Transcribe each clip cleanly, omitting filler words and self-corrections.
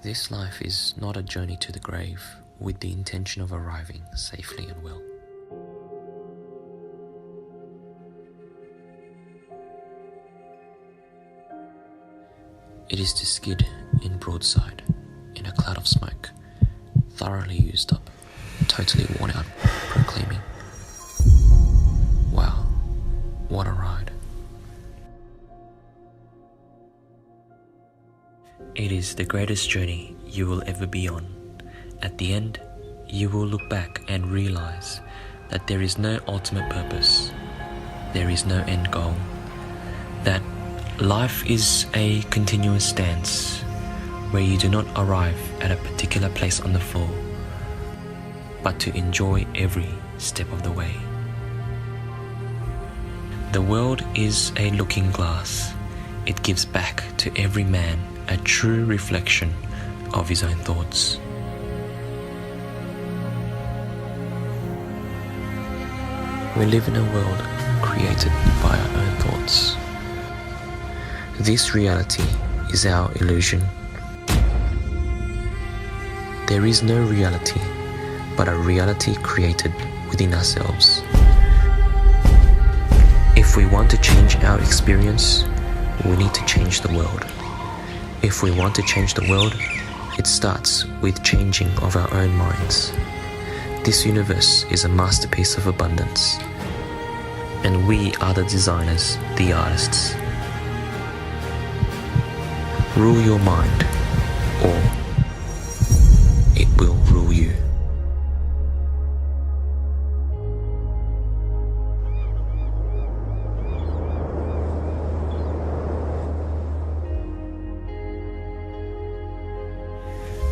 This life is not a journey to the grave with the intention of arriving safely and well. It is to skid in broadside, in a cloud of smoke, thoroughly used up, totally worn out, proclaiming, "Wow, what a ride." It is the greatest journey you will ever be on. At the end, you will look back and realize that there is no ultimate purpose, there is no end goal, that life is a continuous dance where you do not arrive at a particular place on the floor, but to enjoy every step of the way. The world is a looking glass. It gives back to every man a true reflection of his own thoughts. We live in a world created by our own thoughts. This reality is our illusion. There is no reality, but a reality created within ourselves. If we want to change our experience, we need to change the world. If we want to change the world, it starts with changing of our own minds. This universe is a masterpiece of abundance, and we are the designers, the artists. Rule your mind, or it will rule you.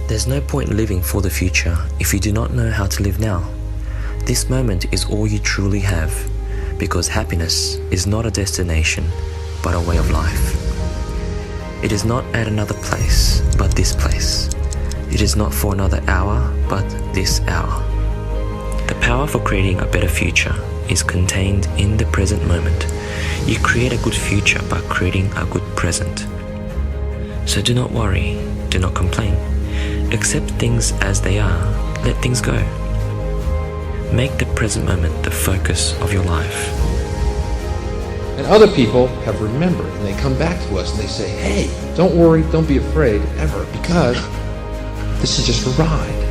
There's no point living for the future if you do not know how to live now. This moment is all you truly have, because happiness is not a destination, but a way of life. It is not at another place, but this place. It is not for another hour, but this hour. The power for creating a better future is contained in the present moment. You create a good future by creating a good present. So do not worry, do not complain. Accept things as they are, let things go. Make the present moment the focus of your life. And other people have remembered, and they come back to us and they say, "Hey, don't worry, don't be afraid, ever, because this is just a ride."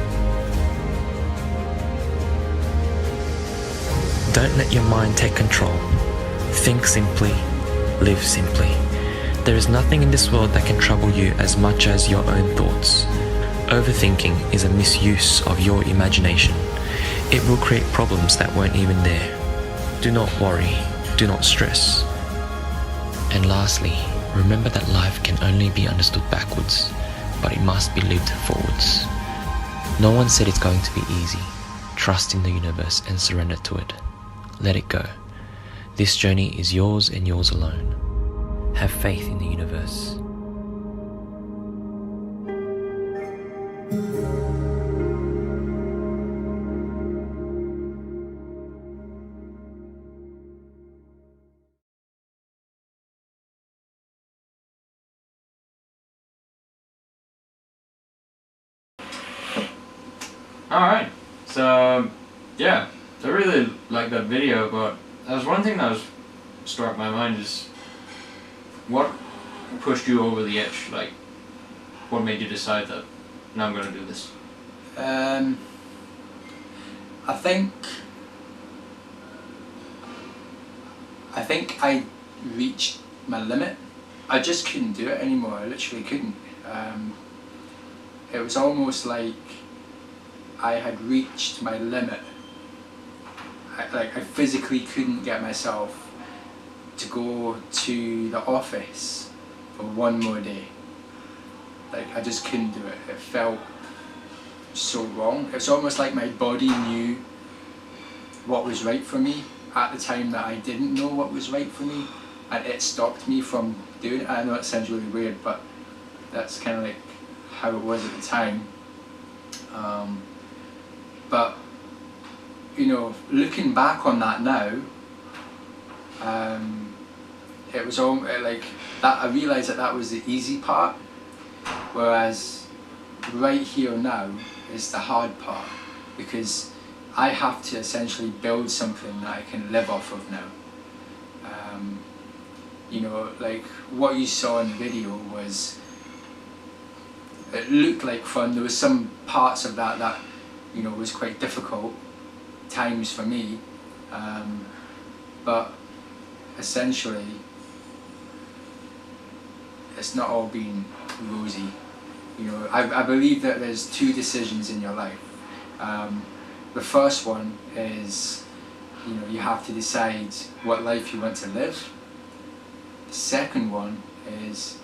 Don't let your mind take control. Think simply, live simply. There is nothing in this world that can trouble you as much as your own thoughts. Overthinking is a misuse of your imagination. It will create problems that weren't even there. Do not worry, do not stress. And lastly, remember that life can only be understood backwards, but it must be lived forwards. No one said it's going to be easy. Trust in the universe and surrender to it. Let it go. This journey is yours and yours alone. Have faith in the universe. Alright, so yeah, I really like that video, but there's one thing that was struck my mind is what pushed you over the edge, like what made you decide that now I'm going to do this? I think I reached my limit. I just couldn't do it anymore. I literally couldn't. It was almost like I had reached my limit. I physically couldn't get myself to go to the office for one more day. Like, I just couldn't do it. It felt so wrong. It's almost like my body knew what was right for me at the time that I didn't know what was right for me, and it stopped me from doing it. I know it sounds really weird, but that's kind of like how it was at the time. But you know, looking back on that now, it was all like that. I realised that that was the easy part, whereas right here now is the hard part, because I have to essentially build something that I can live off of now. You know, like what you saw in the video was, it looked like fun. There was some parts of that you know, was quite difficult times for me, but essentially it's not all been rosy. You know, I believe that there's two decisions in your life. The first one is, you know, you have to decide what life you want to live. The second one is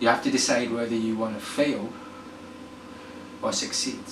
you have to decide whether you want to fail or succeed.